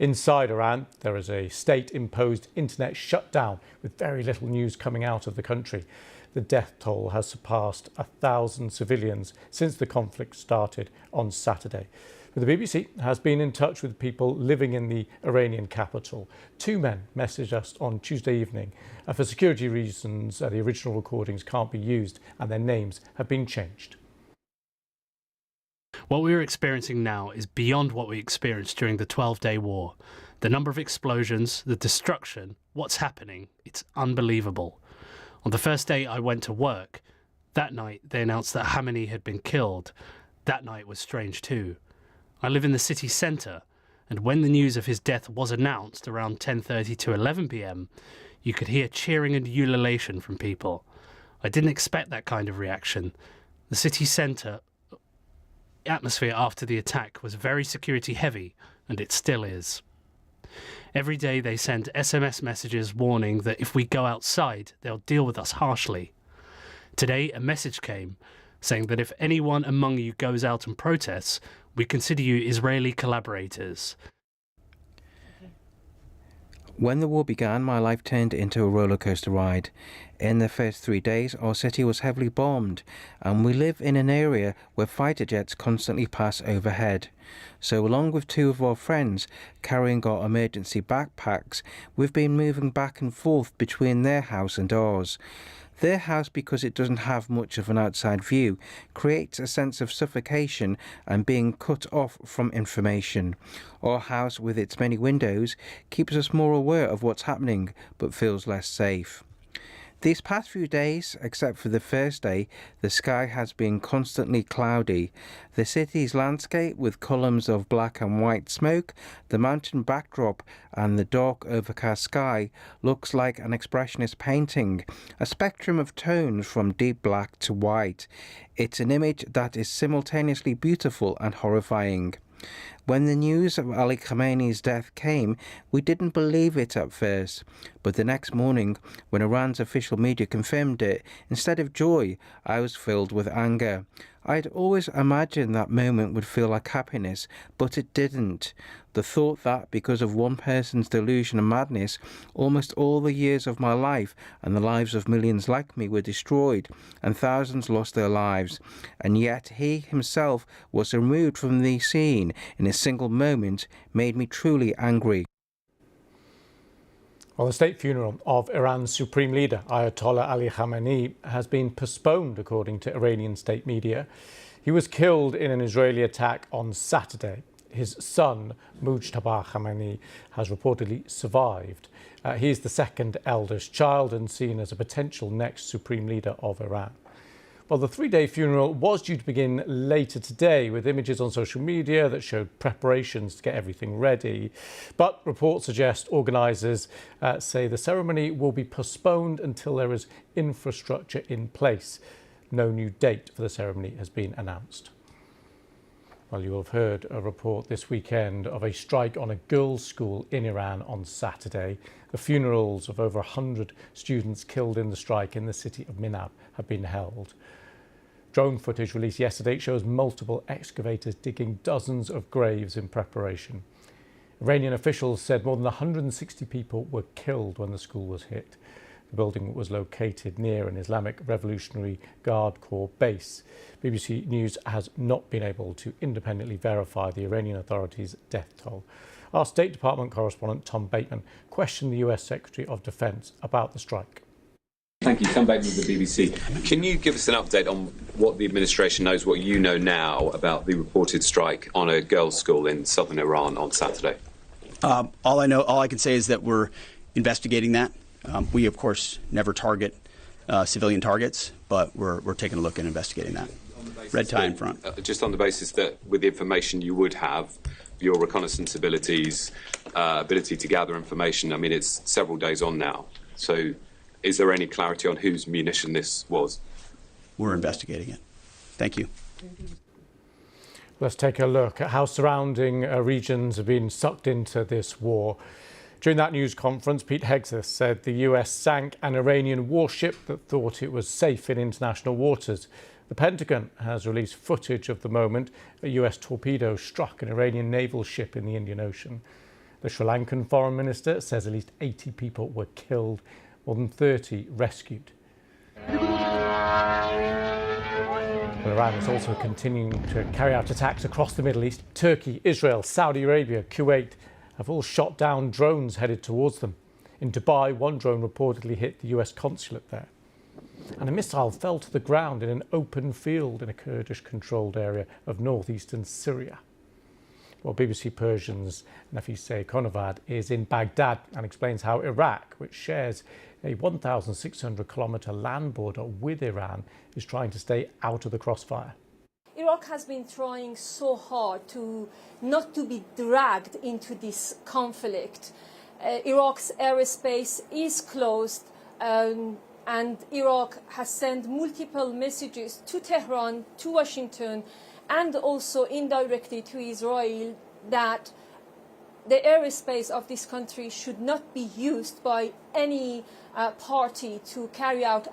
Inside Iran, there is a state-imposed internet shutdown with very little news coming out of the country. The death toll has surpassed 1,000 civilians since the conflict started on Saturday. But the BBC has been in touch with people living in the Iranian capital. Two men messaged us on Tuesday evening. For security reasons, the original recordings can't be used and their names have been changed. What we are experiencing now is beyond what we experienced during the 12-day war. The number of explosions, the destruction, what's happening, it's unbelievable. On the first day I went to work, that night they announced that Khamenei had been killed. That night was strange too. I live in the city centre, and when the news of his death was announced around 10:30 to 11 p.m, you could hear cheering and ululation from people. I didn't expect that kind of reaction. The city centre atmosphere after the attack was very security heavy, and it still is. Every day they send SMS messages warning that if we go outside, they'll deal with us harshly. Today, a message came saying that if anyone among you goes out and protests, we consider you Israeli collaborators. When the war began, my life turned into a roller coaster ride. In the first 3 days, our city was heavily bombed, and we live in an area where fighter jets constantly pass overhead. So along with two of our friends carrying our emergency backpacks, we've been moving back and forth between their house and ours. Their house, because it doesn't have much of an outside view, creates a sense of suffocation and being cut off from information. Our house, with its many windows, keeps us more aware of what's happening, but feels less safe. These past few days, except for the first day, the sky has been constantly cloudy. The city's landscape, with columns of black and white smoke, the mountain backdrop and the dark overcast sky, looks like an expressionist painting, a spectrum of tones from deep black to white. It's an image that is simultaneously beautiful and horrifying. When the news of Ali Khamenei's death came, we didn't believe it at first. But the next morning, when Iran's official media confirmed it, instead of joy, I was filled with anger. I'd always imagined that moment would feel like happiness, but it didn't. The thought that, because of one person's delusion and madness, almost all the years of my life and the lives of millions like me were destroyed, and thousands lost their lives, and yet he himself was removed from the scene in a single moment, made me truly angry. Well, the state funeral of Iran's supreme leader, Ayatollah Ali Khamenei, has been postponed, according to Iranian state media. He was killed in an Israeli attack on Saturday. His son, Mujtaba Khamenei, has reportedly survived. He is the second eldest child and seen as a potential next supreme leader of Iran. Well, the three-day funeral was due to begin later today, with images on social media that showed preparations to get everything ready. But reports suggest organisers say the ceremony will be postponed until there is infrastructure in place. No new date for the ceremony has been announced. Well, you will have heard a report this weekend of a strike on a girls' school in Iran on Saturday. The funerals of over 100 students killed in the strike in the city of Minab have been held. Drone footage released yesterday shows multiple excavators digging dozens of graves in preparation. Iranian officials said more than 160 people were killed when the school was hit. The building was located near an Islamic Revolutionary Guard Corps base. BBC News has not been able to independently verify the Iranian authorities' death toll. Our State Department correspondent Tom Bateman questioned the US Secretary of Defense about the strike. Thank you. Come back with the BBC. Can you give us an update on what the administration knows, what you know now about the reported strike on a girls' school in southern Iran on Saturday? All I can say is that we're investigating that. We, of course, never target civilian targets, but we're taking a look and investigating that. Red tie in front. Just on the basis that with the information you would have, your reconnaissance abilities, ability to gather information, I mean, it's several days on now. So is there any clarity on whose munition this was? We're investigating it. Thank you. Let's take a look at how surrounding regions have been sucked into this war. During that news conference, Pete Hegseth said the US sank an Iranian warship that thought it was safe in international waters. The Pentagon has released footage of the moment a US torpedo struck an Iranian naval ship in the Indian Ocean. The Sri Lankan foreign minister says at least 80 people were killed, more than 30 rescued. Iran is also continuing to carry out attacks across the Middle East. Turkey, Israel, Saudi Arabia, Kuwait have all shot down drones headed towards them. In Dubai, one drone reportedly hit the US consulate there. And a missile fell to the ground in an open field in a Kurdish-controlled area of northeastern Syria. Well, BBC Persian's Nafise Konovad is in Baghdad and explains how Iraq, which shares a 1,600-kilometre land border with Iran, is trying to stay out of the crossfire. Iraq has been trying so hard not to be dragged into this conflict. Iraq's airspace is closed, and Iraq has sent multiple messages to Tehran, to Washington, and also indirectly to Israel that the airspace of this country should not be used by any party to carry out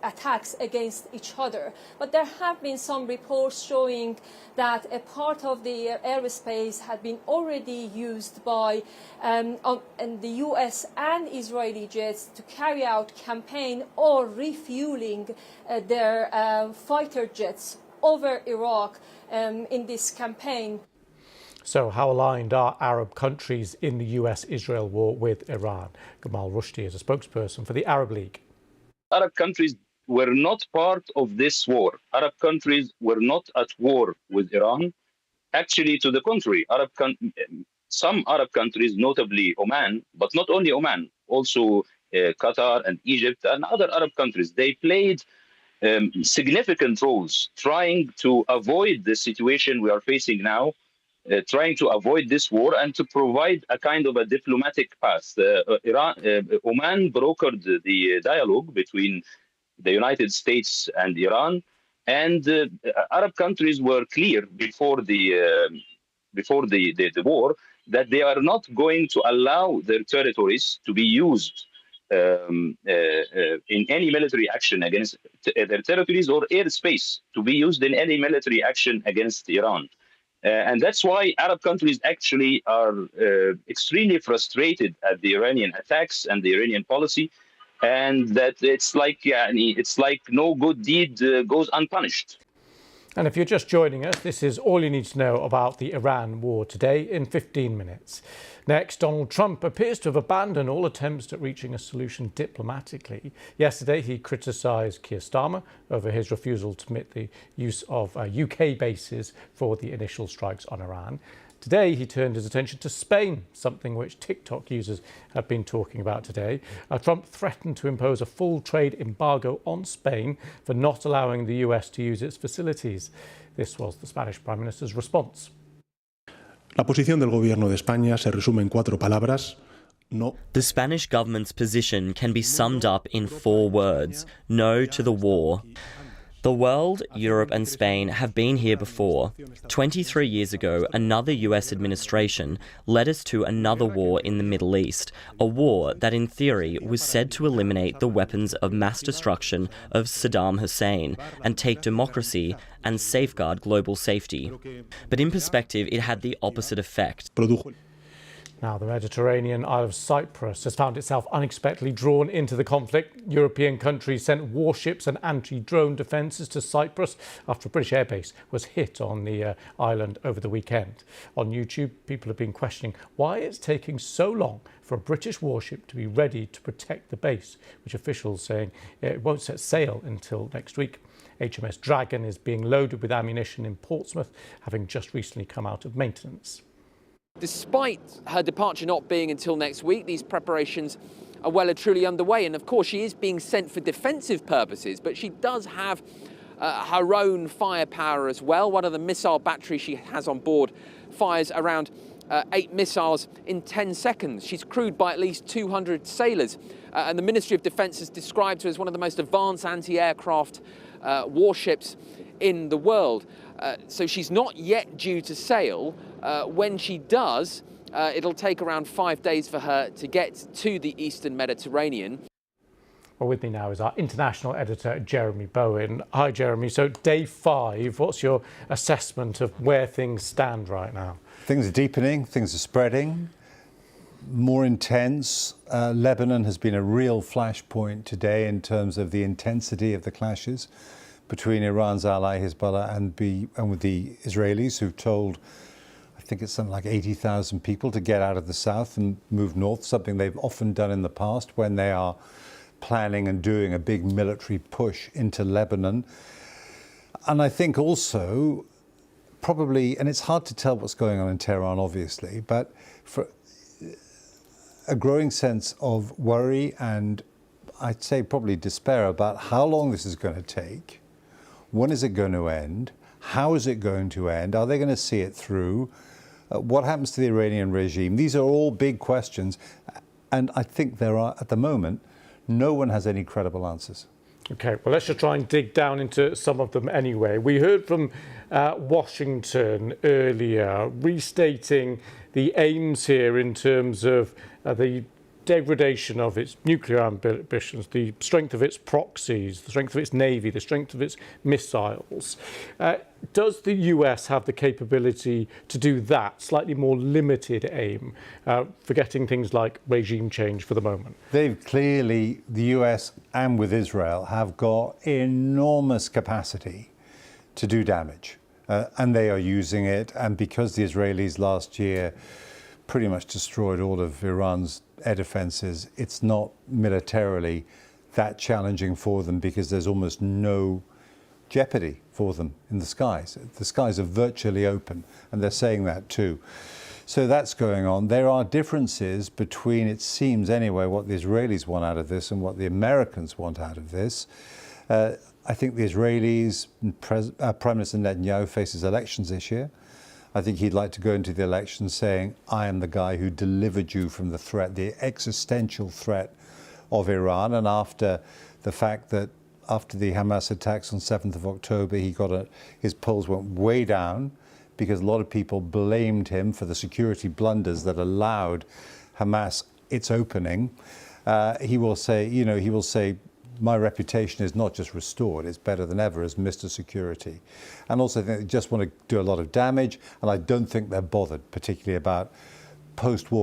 attacks against each other. But there have been some reports showing that a part of the airspace had been already used by the U.S. and Israeli jets to carry out campaign or refueling their fighter jets over Iraq in this campaign. So how aligned are Arab countries in the U.S. Israel war with Iran? Gamal Rushdie is a spokesperson for the Arab League. Arab countries were not part of this war. Arab countries were not at war with Iran. Actually, to the contrary, some Arab countries, notably Oman, but not only Oman, also Qatar and Egypt and other Arab countries, they played significant roles trying to avoid the situation we are facing now, trying to avoid this war and to provide a kind of a diplomatic path. Oman brokered the dialogue between the United States and Iran, and Arab countries were clear before the war that they are not going to allow their territories to be used in any military action against their territories or airspace to be used in any military action against Iran. And that's why Arab countries actually are extremely frustrated at the Iranian attacks and the Iranian policy, and that it's like no good deed goes unpunished. And if you're just joining us, this is all you need to know about the Iran war today in 15 minutes. Next, Donald Trump appears to have abandoned all attempts at reaching a solution diplomatically. Yesterday, he criticised Keir Starmer over his refusal to permit the use of UK bases for the initial strikes on Iran. Today, he turned his attention to Spain, something which TikTok users have been talking about today. Trump threatened to impose a full trade embargo on Spain for not allowing the US to use its facilities. This was the Spanish Prime Minister's response. La posición del Gobierno de España se resume en 4 palabras. No. The Spanish government's position can be summed up in 4 words: no to the war. The world, Europe and Spain have been here before. 23 years ago, another US administration led us to another war in the Middle East, a war that in theory was said to eliminate the weapons of mass destruction of Saddam Hussein and take democracy and safeguard global safety. But in perspective, it had the opposite effect. Now, the Mediterranean Isle of Cyprus has found itself unexpectedly drawn into the conflict. European countries sent warships and anti-drone defences to Cyprus after a British airbase was hit on the island over the weekend. On YouTube, people have been questioning why it's taking so long for a British warship to be ready to protect the base, which officials saying it won't set sail until next week. HMS Dragon is being loaded with ammunition in Portsmouth, having just recently come out of maintenance. Despite her departure not being until next week, these preparations are well and truly underway. And of course, she is being sent for defensive purposes, but she does have her own firepower as well. One of the missile batteries she has on board fires around 8 missiles in 10 seconds. She's crewed by at least 200 sailors. And the Ministry of Defence has described her as one of the most advanced anti-aircraft warships in the world. So she's not yet due to sail. When she does, it'll take around 5 days for her to get to the Eastern Mediterranean. Well, with me now is our international editor, Jeremy Bowen. Hi, Jeremy. So day 5, what's your assessment of where things stand right now? Things are deepening, things are spreading. more intense. Lebanon has been a real flashpoint today in terms of the intensity of the clashes between Iran's ally Hezbollah and with the Israelis, who've told, I think it's something like 80,000 people to get out of the south and move north, something they've often done in the past when they are planning and doing a big military push into Lebanon. And I think also probably, and it's hard to tell what's going on in Tehran, obviously, but for a growing sense of worry and I'd say probably despair about how long this is going to take. When is it going to end? How is it going to end? Are they going to see it through? What happens to the Iranian regime? These are all big questions. And I think there are, at the moment, no one has any credible answers. Okay, well, let's just try and dig down into some of them anyway. We heard from Washington earlier, restating the aims here in terms of the degradation of its nuclear ambitions, the strength of its proxies, the strength of its navy, the strength of its missiles. Does the US have the capability to do that slightly more limited aim, forgetting things like regime change for the moment? They've clearly, the US and with Israel, have got enormous capacity to do damage. And they are using it. And because the Israelis last year pretty much destroyed all of Iran's air defenses, it's not militarily that challenging for them because there's almost no jeopardy for them in the skies. The skies are virtually open, and they're saying that too. So that's going on. There are differences between, it seems anyway, what the Israelis want out of this and what the Americans want out of this. I think the Israelis, Prime Minister Netanyahu faces elections this year. I think he'd like to go into the election saying, I am the guy who delivered you from the threat, the existential threat of Iran. And after the fact that after the Hamas attacks on 7th of October, his polls went way down because a lot of people blamed him for the security blunders that allowed Hamas its opening. He will say, my reputation is not just restored, it's better than ever as Mr. Security. And also I think they just want to do a lot of damage, and I don't think they're bothered particularly about post-war